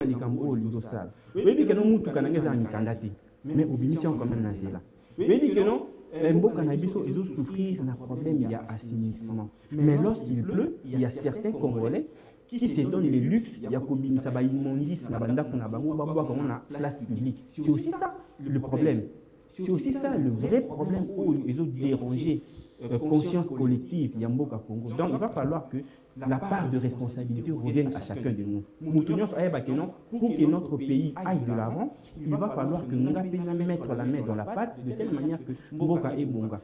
likambo lidosala. Oui, que non mutu kanangeza ni kandati. Mais obémission quand même nazela. Oui, que non mboka na biso ils ont souffrir d'un problème il y a assainissement. Mais lorsqu'il pleut, il y a certains Congolais qui se donnent les luxes, il y a kobimisa ba immondice na banda kuna bango babwa comme on a place publique. C'est aussi ça le problème. C'est aussi ça le vrai problème où ils ont dérangé conscience collective Yamboka Congo. Donc il va falloir que la part de responsabilité revienne à chacun de nous. Pour que notre pays aille de l'avant, il va falloir que nous mettre la main dans la pâte de telle manière que Mboka et Bonga.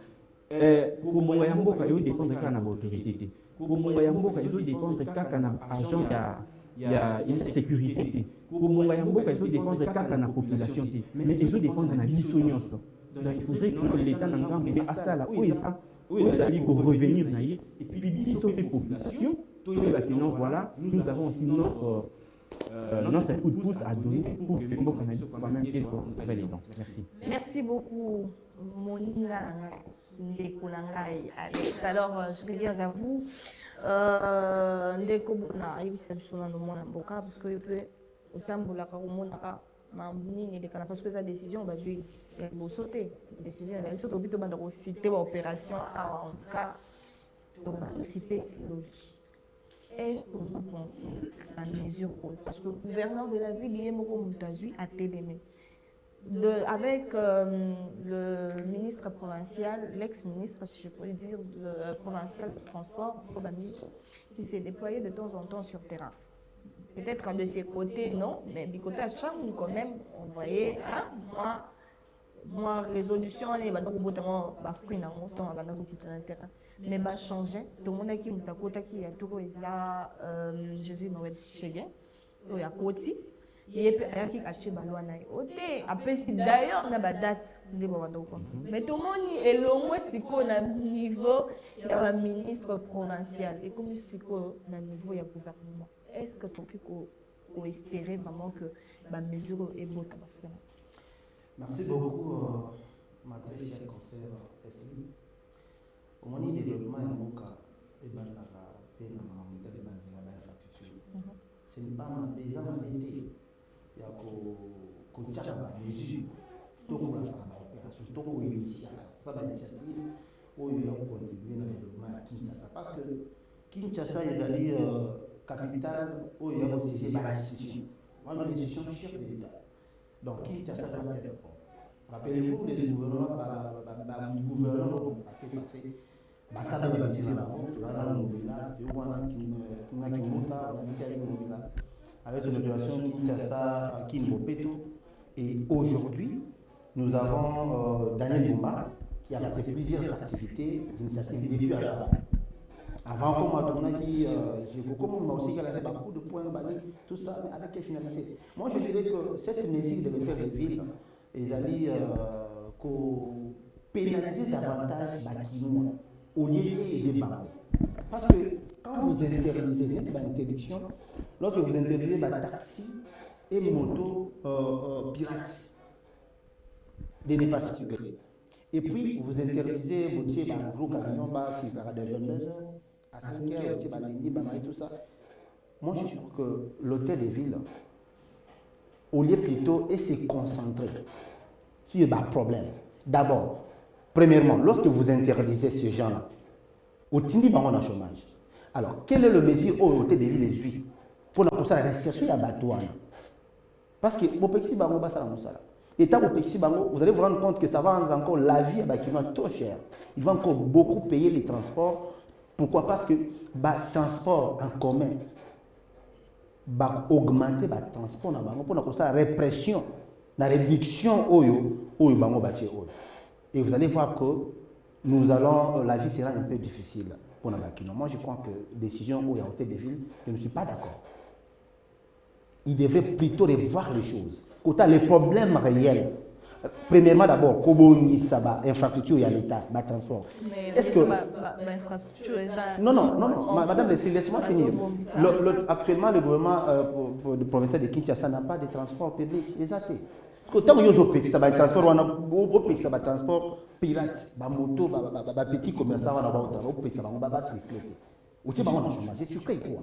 Comme Yamboka, il dépend de la autorité. Comme Yamboka, il dépend de l'agent de sécurité. Comme Yamboka, il dépend de la population. Mais il dépend de la dissonance. Donc il faudrait que l'État n'en gagne pas à ça là. Où est-ce pour revenir et puis biso les populations, voilà, nous avons aussi notre coup de pouce à donner pour que Mboka quand même qu'il faut faire les dons. Merci. Merci beaucoup, Monika Ndekolangai. Alors, je reviens à vous. Ndeko na ibisa bisona no mona Mboka parce que peut otambola ka omonaka mamini de kana parce que sa décision va jouer pour sauter décision elle saute au but de citer opération en cas de citer est-ce que vous pensez à mesure parce que le gouverneur de la ville il est Moko Moutazui a télémé avec le ministre provincial, l'ex-ministre, si je peux dire, provincial du transport, qui s'est déployé de temps en temps sur terrain. Peut-être de ses côtés, non, mais du côté à Chambre, quand même, on voyait, moi, résolution, les bandes bafouines en montant avant de terrain. Mais bah changer, tout le monde a qui qui a tout là, Jésus Noël Chéguen, il y a Koti. Il y a qui caché balwana après d'ailleurs on a pas date de mais tout le monde est le moins si qu'on a niveau un ministre provincial et comme si qu'on a niveau il y a gouvernement est-ce que tu peux espérer vraiment que la mesure est bonne? Merci beaucoup ma très chère conseillère Esli. Au moment du développement il y a beaucoup et ben la paix dans la montagne dans l'infrastructure ce n'est pas ma paysan ma métier il y a des mesures pour l'opération, pour l'initiative, où il y a contribué dans le développement à Kinshasa. Parce que Kinshasa est la capitale où il y a aussi des institutions. On a des institutions chefs de l'État. Donc Kinshasa doit être fort. Rappelez-vous, les gouvernements, le gouvernement passé, Basada va visiter la route, là, dans le village, on a avec son opération Kinshasa Kinmopeto. Et aujourd'hui, nous avons Daniel Boumba qui a passé plusieurs activités, des initiatives depuis avant. Avant, comme j'ai beaucoup aussi laissé beaucoup de points bannis, tout ça, mais avec quelle finalité? Moi, je dirais que cette mesure de l'hôtel de ville, ils allaient pénaliser davantage Bakinois au lieu des banques. Parce que quand vous interdisez l'interdiction, lorsque vous interdisez taxi et moto pirates de ne pas circuler, et puis vous interdisez un gros camion de 22h à 5h, tout ça, moi je trouve que l'hôtel de ville, au lieu plutôt de se concentrer sur le problème. D'abord, premièrement, lorsque vous interdisez ces gens-là, au Tindi Bango na chômage. Alors, quelle est le mesure au hôtel de ville les pour la réinsertion à Batouana? Parce que vous allez vous rendre compte que ça va rendre encore la vie à Bakinois trop cher. Il va encore beaucoup payer les transports. Pourquoi? Parce que le transport en commun va augmenter le transport pour la répression, la réduction et vous allez voir que la vie sera un peu difficile pour la Bakinois. Moi, je crois que la décision où il y a hôtel de ville, je ne suis pas d'accord. Il devrait plutôt revoir les choses. Quant les problèmes réels, premièrement d'abord, comment infrastructure et l'État, transport. Est-ce que non, madame, laissez-moi finir. Actuellement, le gouvernement provincial de Kinshasa n'a pas de transport public. Exactement. Tant que vous avez un transport, un transport pirate, un moto, un petit commerçant, un chômage. Tu fais quoi?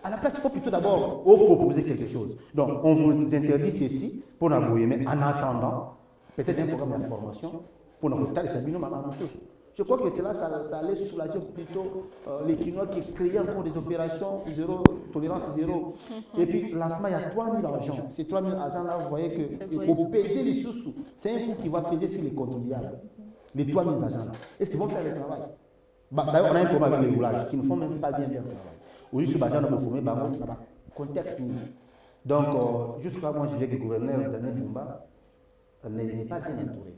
À la place, il faut plutôt d'abord proposer quelque chose. Donc, on vous interdit ceci pour nous abouiller, mais en attendant, peut-être un programme d'information pour nous retarder sa binôme à la chose. Je crois que cela, ça allait soulager plutôt les Quinois qui créaient encore des opérations zéro, tolérance zéro. Et puis, lancement, il y a 3 000 agents. Ces 3 000 agents-là, vous voyez que pour peser les sous-sous, c'est un coût qui va peser sur les contribuables. Les 3 000 agents-là. Est-ce qu'ils vont faire le travail? D'ailleurs, on a un problème avec les roulages qui ne font même pas bien leur travail. Aujourd'hui, ce bagage, on a formé là-bas. Contexte. Donc, jusqu'à moi, je dirais que le gouverneur Daniel Bumba n'est pas bien entouré.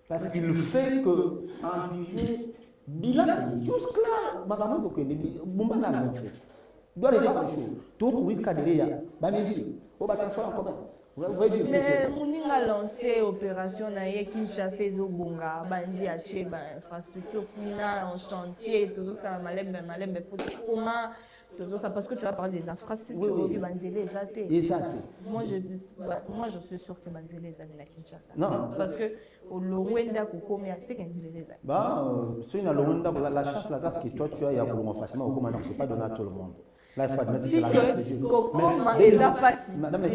Parce qu'il fait que empirer bilan jusque-là, madame, Bumba n'a rien fait. Il doit arriver quelque chose. Tout pour lui cadrer, Bamesi, on va transformer en commun. Mais Mouninga a lancé l'opération Kinshasa Zobunga, Bandi a tué infrastructure, Kuna en chantier, tout ça, Malembe, comment tout ça, parce que tu vas parler des infrastructures, oui. Banzélé, Exact. Moi, je suis sûr que Banzélé est à Kinshasa. Non. Parce que au Lowenda, c'est qu'un Banzélé. Si on a Lowenda, la chance, la grâce que toi tu as, il y a pour facilement, au ne peut pas donner à tout le monde. Là, il faut admettre que c'est la grâce de Dieu. Madame,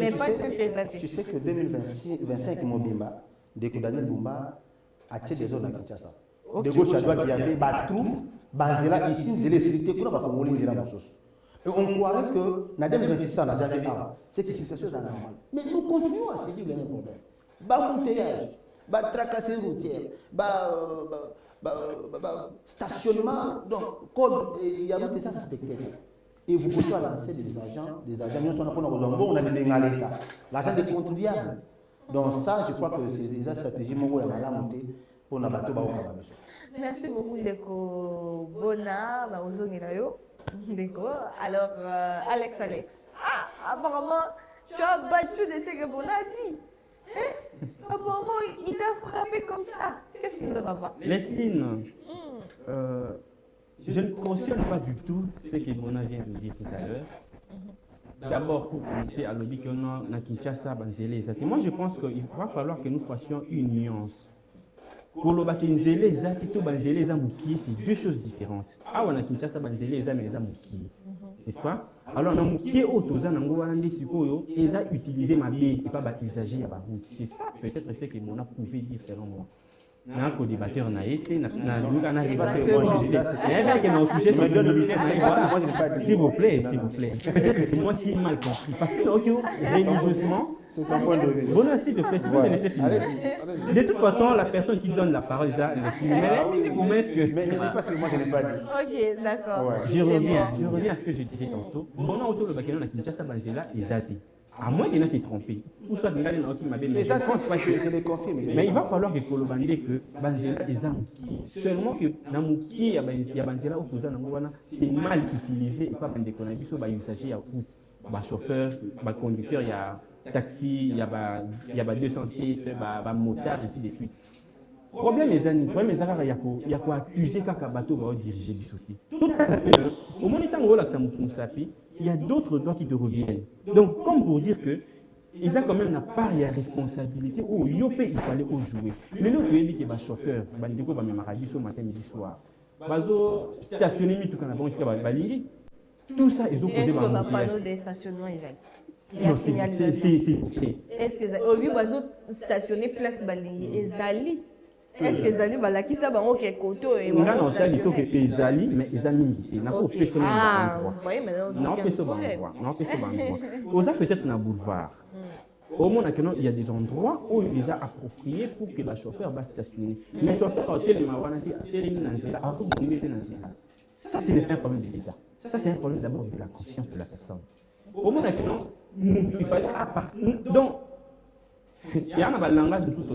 tu sais que 2025, Mobimba, dès que Daniel Bumba a tiré des zones à Kinshasa. De gauche à droite, il y avait Batrou, Banzela, ici, Nzélé, Sélité, qu'on va faire mourir la chose. Et on croirait que dans 2026, on n'a jamais pas. C'est que c'est quelque chose d'anormal. Mais nous continuons à saisir les mêmes problèmes. Embouteillage, tracasserie routière, stationnement, donc, il y a des gens respectés. Et vous pouvez lancer des agents, on a des l'État, l'argent des contribuables. Donc ça, je crois que c'est déjà stratégie pour la montée pour la bateau. Merci beaucoup, Deko Bona, Deko. Alors, Alex. Ah, apparemment, tu as battu de ce que Bona a dit. Apparemment, il t'a frappé comme ça. Qu'est-ce qu'il ne va pas? Lestine, je ne cautionne pas du tout ce que Bona vient de dire tout à l'heure. D'abord, pour commencer à l'objet qu'on a Kinshasa, Banzélé, moi je pense qu'il va falloir que nous fassions une nuance. Koloba Kinzélé, Zatito, Banzélé, Zamouki, c'est deux choses différentes. Ah, on a Kinshasa, Banzélé, Zamouki. N'est-ce pas? Alors, on a Mouki, Otoza, Nangoalande, Sikoyo, ils ont utilisé ma bille et pas usager à la route. C'est ça peut-être ce que Bona pouvait dire selon moi. Un co-débatteur n'a été, s'il vous plaît. Peut-être que c'est moi qui ai mal compris. Parce que religieusement, Bona, s'il te plaît, tu peux me laisser finir. De toute façon, la personne qui donne la parole, c'est mais ne dis pas ce que moi je n'ai pas dit. Ok, d'accord. Je reviens à ce que je disais tantôt. Bona, autour de Bakeno, la Kinshasa, Banzela, ils ont à moins qu'il s'est trompé. Ou soit qu'il je les confirme. Mais il va falloir que Kolobande que Banzela est Zamouki. Seulement que Namouki, il y a Banzela ou Toza Nangowana, c'est mal utilisé et pas Bande Konabi, soit il s'agit de chauffeur, de conducteur, il y a taxi, il y a 207, motard, ainsi de suite. Problème les amis, il y a quoi accuser quand un bateau va diriger du sauté. Au moment où il y a d'autres droits qui te reviennent. Donc, comme pour dire que ils ont quand même la part et la responsabilité où il fallait jouer. Mais nous, il y a des chauffeurs, des gens qui ont matin, midi, soir. Stationner tout tout ça, ils ont posé des panneaux de stationnement, il y a signalisation. Est-ce que vous avez stationné place balayée et Zali? Est-ce que Zali va qui ça va ok koto et on a entendu il faut que les Zali mais les amis et n'a pas fait ça vous voyez maintenant non fait ça on a peut-être un boulevard au moins il y a des endroits où il est approprié pour que le chauffeur va stationner mais le chauffeur a tellement ça c'est un problème de l'État ça c'est un problème d'abord de la conscience de la personne au moins il fallait donc il y a un langage tout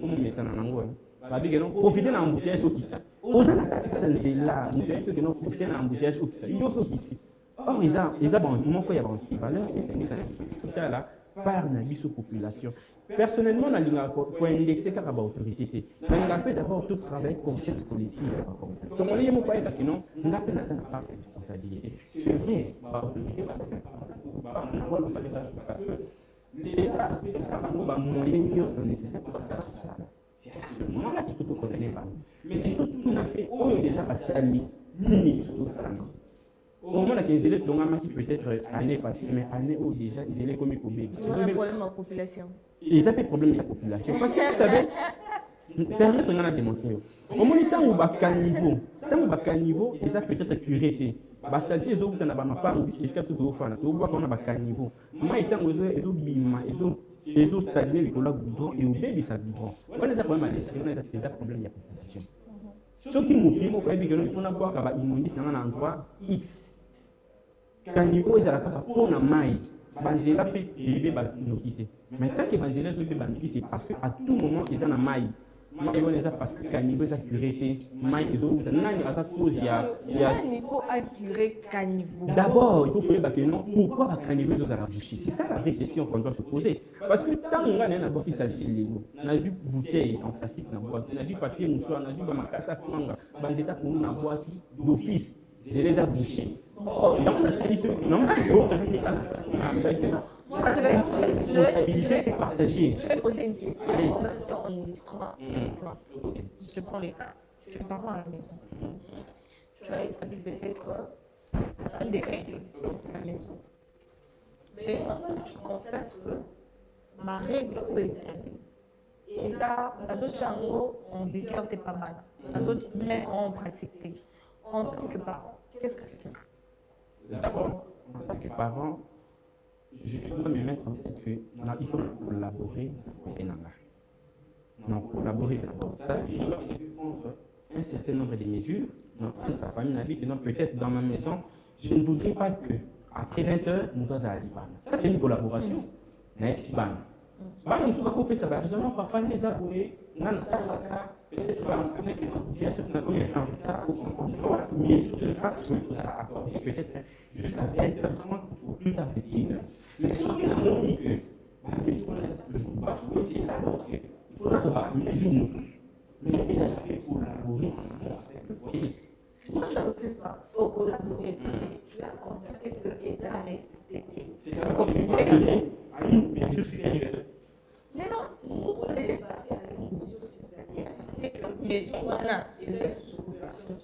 comme mais ça n'en profiter d'un embouteillage au Kita. Profiter d'un embouteillage au Kita. Or, ils ont il valeur et par la population. Personnellement, pour indexer car autorité, on peut d'abord tout travail confiance collective. Donc, on est pas que non, on a pas part de responsabilité. C'est vrai, l'État a moyen nécessaire pour ça. C'est ce moment-là qu'il faut condamner. Mais tout n'a fait, on est déjà passé à lui. au moment où ils étaient qui peut-être année passée, mais année où déjà ils étaient comme Kobe. Il y a un problème de la population. Ils avaient problème de la population. Parce que vous savez, permettre de démontrer. Au moment où on va à niveau, ils ont peut-être curé. Basalté les autres n'ont pas envie de faire tout au fond. On voit qu'on a un niveau. Moi, étant aux autres, ils ont stagné le collègue goudron et au bébé ça goudron. On a des problèmes de population. Ce qui nous dit, il faut avoir un immunité dans un endroit X. Quand niveau est à la carte pour la maille, Banzela peut bébé nous quitter. Mais tant que Banzela se fait banquer, c'est parce qu'à tout moment, ils ont la maille. Maille, on est là parce que quand niveau est accuré, maille, ils ont à cause il y a. Il faut accuré caniveau. D'abord, il faut poser non. Pourquoi caniveau est à boucher? C'est ça la vraie question qu'on doit se poser. Parce que tant qu'on a un abord qui s'agit de l'eau, on a vu bouteille en plastique dans la boîte, on a vu papier mouchoir, on a vu Bamakasa Kumanga, Banzeta pour nous dans la boîte d'office. Je les ai bouchés. Oh, non, non, je vais poser une question. Je prends les cas. Tu es parent à la maison. Tu as établi peut-être des règles à la maison. Mais en fait, je constate que ma règle est établie. Et ça, les autres chango, en vigueur, t'es pas mal. Les autres, mais en pratique. En tant que parent, qu'est-ce que tu fais? D'abord, en tant que parent, je dois me mettre en tête qu'il faut collaborer avec Nanga. Non, collaborer d'abord. Ça veut dire que je vais prendre un certain nombre de mesures. Notre sa famille habite, donc peut-être dans ma maison, je ne voudrais pas que après 20 heures, nous sommes à l'Iban. Ça, c'est une collaboration. N'est-ce pas? Nous sommes coupés, ça va. Raisonnons, papa, les avoués, peut-être avec les ambitions, on a combien en retard, mais sur le cas, on a accordé peut-être jusqu'à 20h30 ou plus tard 21h. Mais ce qui est dit que, il faut c'est d'abord qu'il faut avoir mesure, mais déjà fait collaborer avec le foyer. Moi, je ne refuse pas au collaborer. Tu as constaté que ça a respecté. C'est d'abord que je dois donner à une mesure supérieure. Mais non, vous voulez passer à une mesure supérieure. C'est que les gens, voilà, ils sont sous population.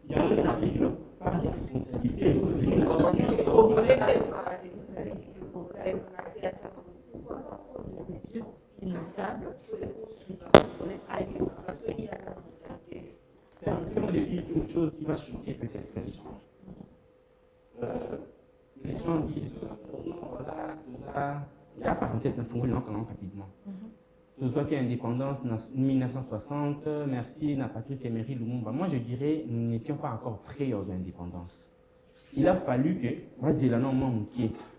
Il y a un article par des responsabilités. Vous voulez faire par la responsabilité que vous avez arrêté à ça. Pourquoi pas prendre des mesures initiables pour les ailleurs? Parce qu'il y a sa mentalité. Permettez-moi de dire une chose qui va choquer peut-être les gens. Les gens disent, non, voilà, tout ça. Il y a parenthèse dans le nom rapidement. Tout ça qui est indépendance en 1960, merci à Patrice Emery Lumumba. Moi, je dirais, nous n'étions pas encore prêts aux indépendances. Il a fallu que, vas-y, là, non,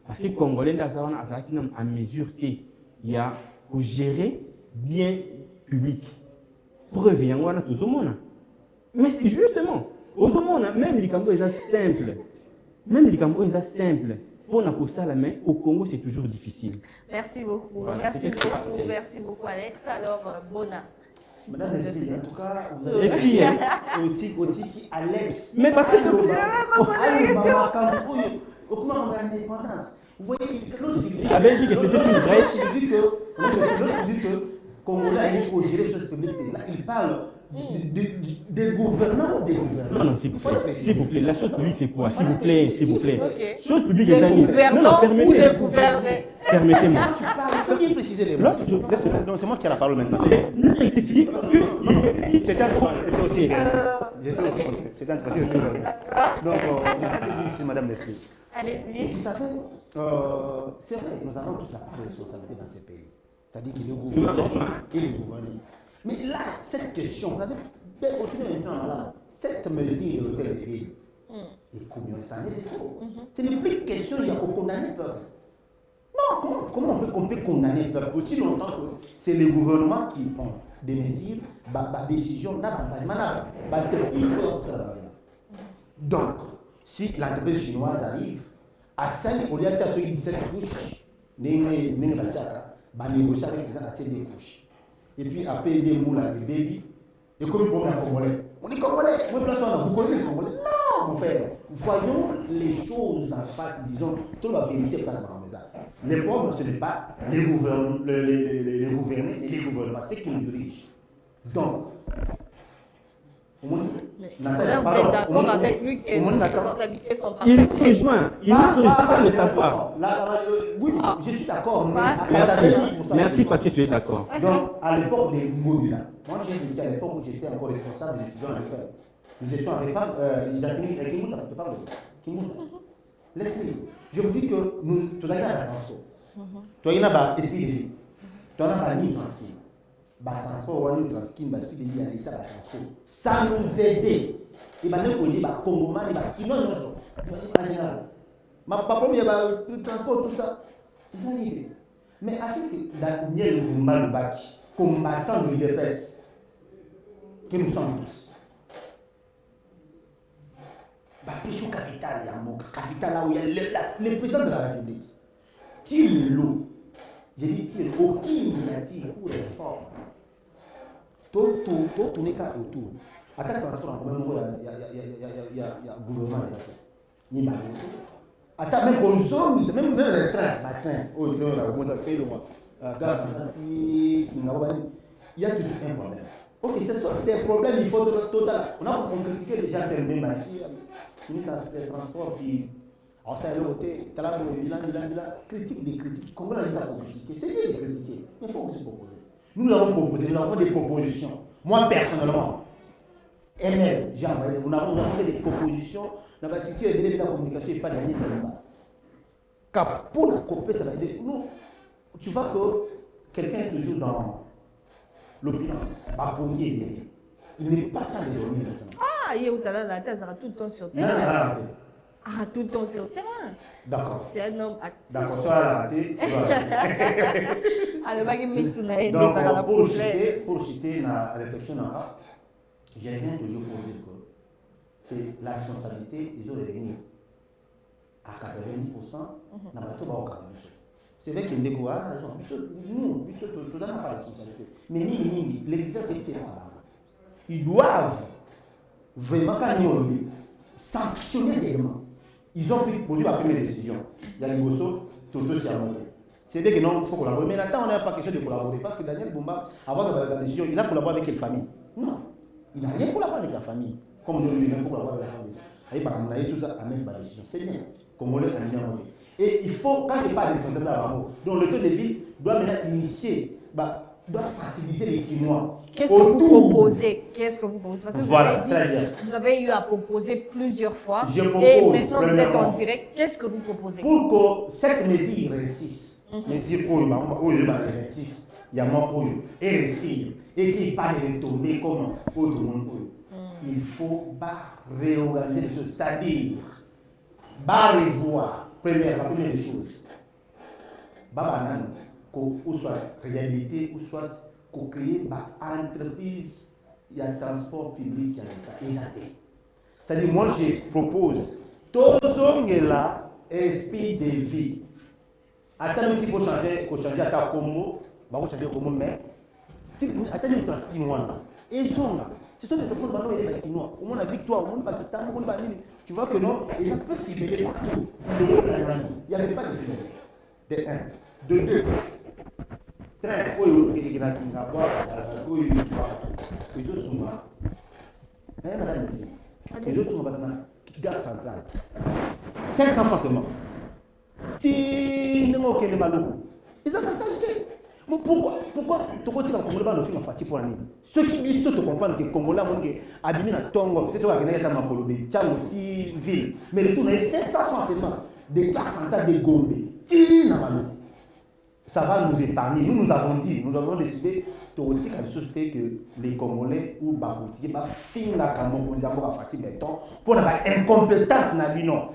parce que les Congolais, à mesure il y a pour gérer bien public. Preuve, il y a tout le monde. Mais justement, au monde, même les Cambodges, c'est simple. Même les Cambodges, c'est simple. Pour la ça, la main, au Congo, c'est toujours difficile. Merci beaucoup. Voilà, merci beaucoup, Alex. Alors, Bona. Madame Leslie, en tout cas, vous Et puis, avez aussi qui Alex. mais pas plus simple. Comment on a l'indépendance? Vous voyez, lorsqu'il dit J'avais dit que c'était une brèche. Lorsqu'il dit que Congolais, il faut gérer les choses publiques, là, il parle des gouvernants ou des gouvernants. Non, s'il vous plaît, la chose publique, c'est quoi? S'il vous plaît. Okay. Chose publique, des c'est gouvernants ou des gouvernés. Permettez-moi. Tu parles, il faut bien préciser les mots. Non, c'est moi qui ai la parole maintenant. C'est un point, c'est aussi faire. C'est un point aussi faire. Donc, ici, Madame Leslie. Allez-y. Vous savez, c'est vrai, nous avons tous la part de responsabilité dans ces pays. C'est-à-dire qu'il est gouvernement et le gouvernement. Mais là, cette question, vous savez, cette mesure de l'hôtel de ville, et combien ça en est de trop. Ce n'est plus question, il y a qu'au condamner le peuple. Non, comment on peut condamner le peuple aussi longtemps que c'est le gouvernement qui prend des mesures, des décisions, donc, si l'entreprise chinoise arrive, à 5, au lieu de faire 17 couches, négocier avec ces gens des couches. Et puis après des moules à des bébés, et comme ils vont en Congolais. On est Congolais, vous connaissez les Congolais? Non, mon frère. Voyons les choses en face, disons, toute la vérité passe dans la maison. Les pauvres, ce n'est pas les gouvernés et les gouvernements, c'est qui nous dirigent. Donc, Vous êtes d'accord avec lui que les responsabilités sont Il me partagées. rejoint. Il me rejoint le savoir. Oui, je suis d'accord. Merci parce que tu es d'accord. Donc, à l'époque des Ngobila, moi j'ai dit à l'époque où j'étais encore responsable des étudiants à l'école, nous étions en réparme, laissez-le. Je vous dis que nous, tu as la transport. Tu as un esprit de vie. Tu as un ni transport. Transport, ou un transport, esprit de vie à l'état transport. Ça nous aide. Et maintenant, on dit, Congo, en général. Ma papa, il y a le transport, tout ça. Mais avec Daniel Maloubaki, combattant de l'UDPS, que nous sommes tous. Pécho capital, il y a un capital là où il y a le président de la République. Tire l'eau. Je dis tire aucune initiative pour les réformes. Tout tourner qu'à autour. À tel transport, en commun, il y a un gouvernement. Ni mal. Attends, même aux zones, même les trains, oh, le train, comment ça fait le mois gaz, il y a toujours un problème. Ok, ce sont des problèmes, il faut total. On a critiqué déjà Fermé ici, ministre des Transports, qui, alors ça, le côté, tu as là, bilan, critique des critiques. Comment on a dit à critiquer? C'est bien de critiquer, mais il faut aussi proposer. Nous l'avons proposé, nous avons fait des propositions. Moi, personnellement, ML, j'ai envoyé, nous avons fait des propositions. Dans la situation de la communication, et pas gagner de débat. Car pour la couper, ça va aider. Nous, tu vois que quelqu'un est toujours dans l'opinion. Il n'est pas temps de dormir maintenant. Ah, il y a où la thèse tout le temps sur terrain. Ah, tout le temps sur terrain. D'accord. C'est un homme actif. D'accord, ça a raté. Alors, pour citer la réflexion, j'ai rien toujours pour dire que c'est la responsabilité des autres revenus. À 90%, n'a pas tout au Cameroun. C'est vrai qu'il y a des raison. Nous, tout n'a pas la responsabilité. Mais l'exigence c'est qu'il y a ils doivent vraiment, quand ils sanctionner réellement. Ils ont pris produit la première décision. Il y a les Bosso, Toto Siamote. C'est vrai que non, il faut collaborer. Mais maintenant, on n'a pas question de collaborer. Parce que Daniel Bumba, avant la décision, il a collaboré avec quelle famille? Non. Il n'a rien collaboré avec la famille. Comme on dit, il faut collaborer avec la famille. Et par exemple, on a eu tout ça à mettre par décision. C'est bien. Comme on l'a dit. Et il faut, quand je parle de responsabilité à Ramo, donc le taux de ville doit maintenant initier, doit sensibiliser les Quinois. Qu'est-ce que vous proposez? Parce que voilà, très bien. Vous avez eu à proposer plusieurs fois. Je propose, et maintenant vous êtes en direct. Qu'est-ce que vous proposez? Pour que cette mesure réussisse, mesure réussisse, il y a moins et réussir, et qu'il n'y ait pas de retombées comme tout le monde. Il faut réorganiser les choses, c'est-à-dire, revoir, la première des choses, ou soit réalité, ou soit créer une entreprise, il y a transport public, il y a l'État. C'est-à-dire, moi, je propose, tout ce là, esprit de vie. Attends, il faut changer à ta combo, changer combo, mais attendez 36 mois. Et ils sont là. Ce sont des personnes qui sont là. Au moins la victoire, au moins la tu vois que non, et ça peut s'y mêler partout. Il n'y avait pas de film. De 1. De 2. Très madame ici. Les autres sont maintenant gare centrale. 500 francs seulement. Ils ont acheté. Pourquoi tu continues à comprendre le film en fait pour l'année? Ceux qui disent te comprendre que Congolais ont abîmé la Tongo, peut-être qu'on a gagné dans ma Colombe, Tchamoti, ville. Mais le tour est 700 francs seulement. Des gares centrales de Gombe. Ça va nous épargner. Nous avons dit, nous avons décidé de retirer la société que les Congolais ou Bakouti va finir la Cameroun d'abord à Fatih Béton pour avoir incompétence dans Bino.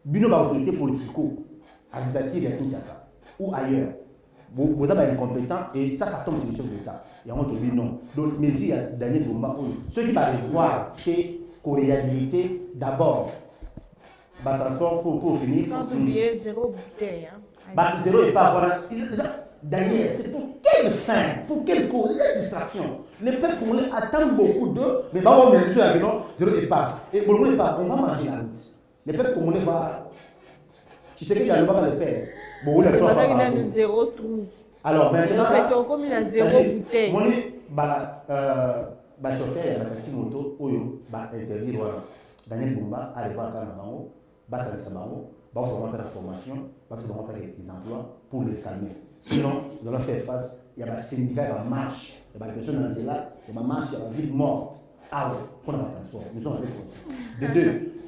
Bino va autorité politico, administrative à Kinshasa ou ailleurs. Vous avez incompétent et ça tombe sur le chef de l'État. Et on te dit non. Donc, mais il y a Daniel Bumba, ceux qui vont voir que réhabiliter d'abord, transport pour finir. Sans oublier zéro bouteille. Zéro et pas voilà. Daniel, c'est pour quelle fin? Pour quelle cause? Il y a distraction. Les peuples congolais attendent beaucoup d'eux, mais on va mettre avec nous, zéro et pas. Et pour le pas, on va manger la route. Les peuples congolais vont. Tu sais qu'il y a le baba le père. Bon, il a le zéro trou. Alors maintenant. Comme il a zéro bouteille. chauffeur ya taxi moto oyo ba interdire wana Daniel Bumba allait voir quand bango ba ça bango ba faire la formation ba se monter des emplois pour les calmer sinon nous allons faire face il y a des syndicats il y a des marches il y a des personnes dans là il y a des marches il y a des villes mortes ah ouais pour le transport nous sommes avec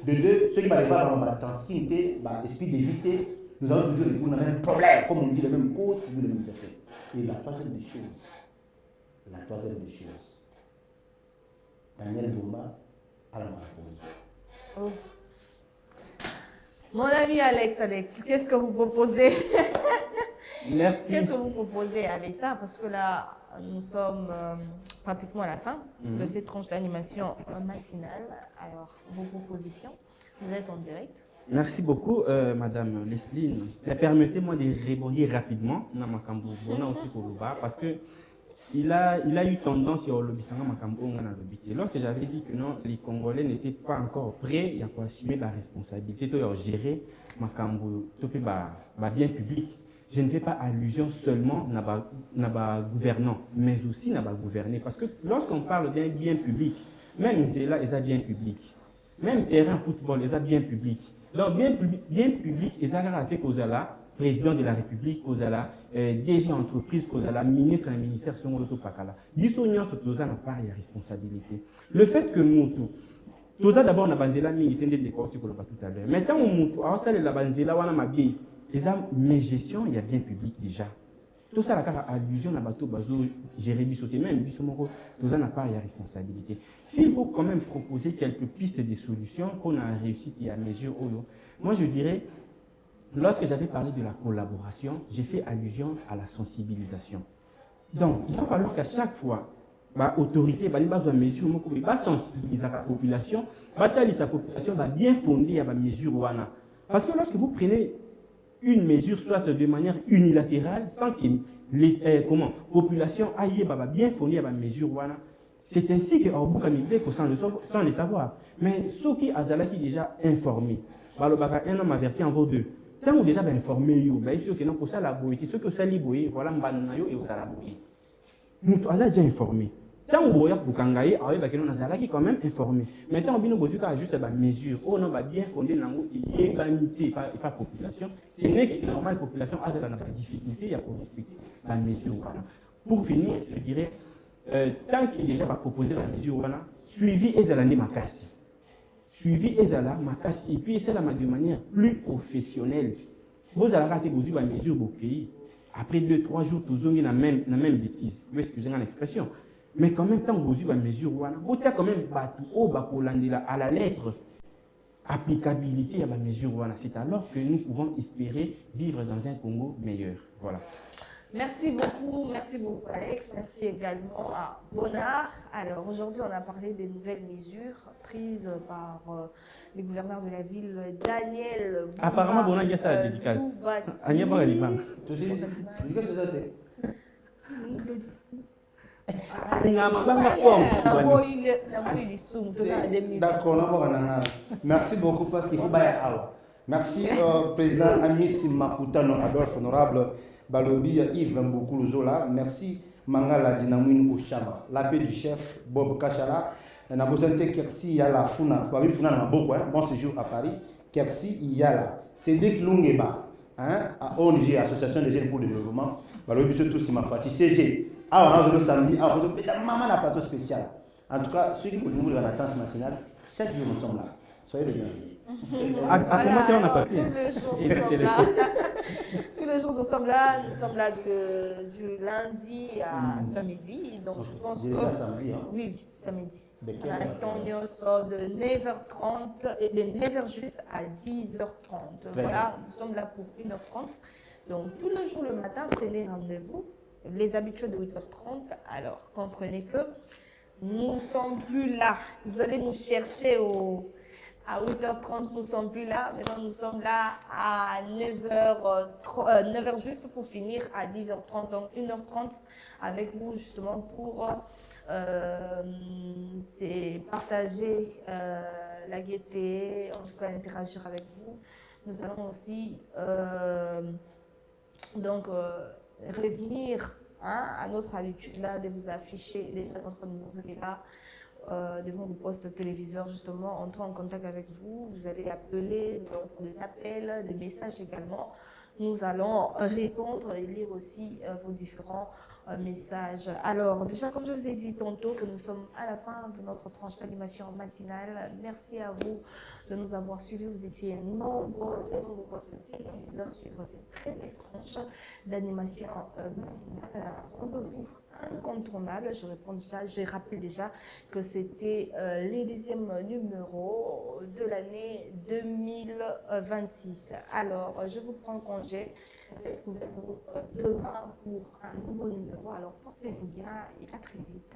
de deux ceux qui va pas dans la tranquillité bah esprit d'éviter nous avons toujours le même problème comme on dit le même cause le même effet et la troisième des choses Daniel Bumba à la Marapose. Oh. Mon ami Alex, qu'est-ce que vous proposez? Merci. Qu'est-ce que vous proposez à l'État? Parce que là, nous sommes pratiquement à la fin de cette tranche d'animation matinale. Alors, vos propositions, vous êtes en direct. Merci beaucoup, Madame Leslie. Permettez-moi de rebondir rapidement dans Makambo, aussi pour le bas, parce que il a eu tendance au lobbyisme Makambo lobby. Lorsque j'avais dit que non, les Congolais n'étaient pas encore prêts à assumer la responsabilité de gérer Makambo, bien public, je ne fais pas allusion seulement à gouvernant, mais aussi à gouverner. Parce que lorsqu'on parle d'un bien public, même là, ils ont bien public. Même terrain football, ils ont bien public. Donc, bien public, ils ont raté qu'aux là, président de la République, aux là, DG entreprise, aux là, ministre du ministère, sur l'auto pakala. L'historien, tout ça n'a pas de responsabilité. Le fait que nous, tout ça d'abord, on a banzela, mais il était décoré tout à l'heure. Maintenant, on a la banzela, on a ma bien. Les âmes, mes gestions, il y a bien public déjà. Tout ça, la allusion à bateau, gérer du sauté, même du somoro, tout ça n'a pas de responsabilité. S'il faut quand même proposer quelques pistes de solutions qu'on a réussi à mesure, moi je dirais, lorsque j'avais parlé de la collaboration, j'ai fait allusion à la sensibilisation. Donc, il va falloir qu'à chaque fois, l'autorité va mesure, va sensibiliser la population, va bien fonder à la mesure. Parce que lorsque vous prenez une mesure, soit de manière unilatérale, sans que la population aille bien fondée à la mesure, c'est ainsi que sans le savoir. Mais ceux qui ont déjà informé, un homme averti en vaut deux. Tant que déjà informé, il faut que nous puissions la boyer. Ceux qui sont libérés, voilà, nous allons la boyer. Nous avons déjà informé. Tant que vous avez quand même informé. Maintenant, on a juste des mesures. On a bien fondé l'unité par la population. Ce n'est que la normale population a des difficultés à respecter la mesure. Pour finir, je dirais, tant qu'il déjà va proposer la mesure, suivi Ezalani Makassi. Suivi Ezala Makassi. Et puis, c'est de manière plus professionnelle. Vous allez rater la mesure au pays. Après 2-3 jours, vous avez la même bêtise. Vous excusez l'expression. Mais quand même, tant que vous avez une mesure, vous avez quand même à la lettre applicabilité à la mesure. C'est alors que nous pouvons espérer vivre dans un Congo meilleur. Voilà. Merci beaucoup Alex. Merci également à Bonnard. Alors aujourd'hui, on a parlé des nouvelles mesures prises par le gouverneur de la ville, Daniel Bumba. Apparemment, Bonnard, il y a sa dédicace. D'accord, merci beaucoup parce qu'il faut bailler à. Merci, président Amis Makutano, Adolphe, honorable Balobi Yves Mboukou Zola. Merci, Mangala Dinamouine Ouchama. La paix du chef Bob Kachala. Nabosante Kersi Yala Funa. Fabi Funa n'a beaucoup, bon séjour à Paris. Kersi Yala. C'est Dick Lungeba, à ONG, Association des jeunes pour le développement. Balobi surtout si ma fati CG. Ah, on a le samedi, ah, on a maman un plateau spécial. En tout cas, ceux qui ont dans la danse matinale, chaque jour nous sommes là. Soyez les bienvenus. Tous les jours nous sommes là du lundi à samedi. Donc je pense que samedi, hein? Oui, samedi. Antonio sort de 9h30 et de 9h juste à 10h30. Voilà, nous sommes là pour 1h30. Donc tous les jours le matin, prenez rendez-vous. Les habitués de 8h30, alors comprenez que nous ne sommes plus là. Vous allez nous chercher à 8h30, nous ne sommes plus là. Maintenant, nous sommes là à 9h juste pour finir à 10h30. Donc 1h30 avec vous justement pour partager la gaieté, en tout cas interagir avec vous. Nous allons aussi revenir hein, à notre habitude là de vous afficher déjà notre numéro qui est là devant le poste téléviseur, justement, entrer en contact avec vous. Vous allez appeler, nous avons des appels, des messages également. Nous allons répondre et lire aussi vos différents messages. Alors, déjà, comme je vous ai dit tantôt, que nous sommes à la fin de notre tranche d'animation matinale. Merci à vous de nous avoir suivis. Vous étiez nombreux devant le poste téléviseur suivre cette très belle tranche d'animation matinale. Rendez-vous incontournable. Je rappelle déjà que c'était les 10e numéros de l'année 2026. Alors, je vous prends congé. Retrouvez-nous demain pour un nouveau numéro. Alors, portez-vous bien et à très vite.